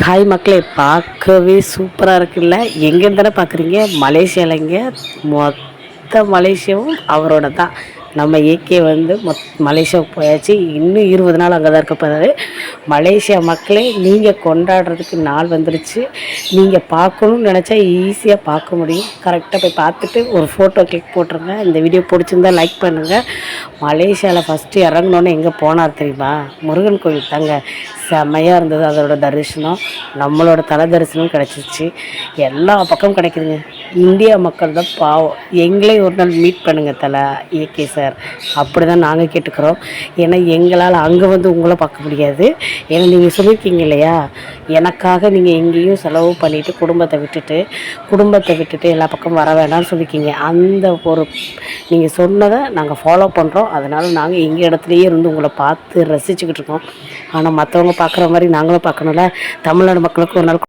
Hi மக்களே, பார்க்கவே சூப்பராக இருக்குல்ல. எங்கேருந்து தானே பார்க்குறீங்க? மலேசியாவிலங்க. மொத்த மலேசியாவும் அவரோட தான். நம்ம ஏகே வந்து மலேசியாவுக்கு போயாச்சு. இன்னும் 20 நாள் அங்கே தான் இருக்க போகிறாரு. மலேசியா மக்களே, நீங்கள் கொண்டாடுறதுக்கு நாள் வந்துருச்சு. நீங்கள் பார்க்கணுன்னு நினச்சா ஈஸியாக பார்க்க முடியும். கரெக்டாக போய் பார்த்துட்டு ஒரு ஃபோட்டோ கிளிக் போட்டுருங்க. இந்த வீடியோ பிடிச்சிருந்தா லைக் பண்ணுங்கள். மலேசியாவில் ஃபஸ்ட்டு இறங்கினோன்னே எங்கே போனார் தெரியுமா? முருகன் கோவில் தாங்க. செம்மையாக இருந்தது அதோட தரிசனம். நம்மளோட தலை தரிசனம் கிடச்சிச்சு. எல்லா பக்கமும் கிடைக்குதுங்க. இந்தியா மக்கள் தான் பாவம். எங்களையும் ஒரு நாள் மீட் பண்ணுங்கள் தலை ஏகே சார். அப்படி தான் நாங்கள் கேட்டுக்கிறோம். ஏன்னா எங்களால் அங்கே வந்து உங்களை பார்க்க முடியாது. ஏன்னா நீங்கள் சொல்லியிருக்கீங்க இல்லையா, எனக்காக நீங்கள் எங்கேயும் செலவு பண்ணிவிட்டு குடும்பத்தை விட்டுட்டு எல்லா பக்கமும் வர வேண்டாம்னு சொல்லியிருக்கீங்க. அந்த ஒரு நீங்கள் சொன்னதை நாங்கள் ஃபாலோ பண்ணுறோம். அதனால் நாங்கள் எங்கள் இடத்துலையே இருந்து உங்களை பார்த்து ரசிச்சுக்கிட்டு இருக்கோம். ஆனால் மற்றவங்க பார்க்குற மாதிரி நாங்களும் பார்க்கணும்ல. தமிழ்நாடு மக்களுக்கு ஒரு நாள்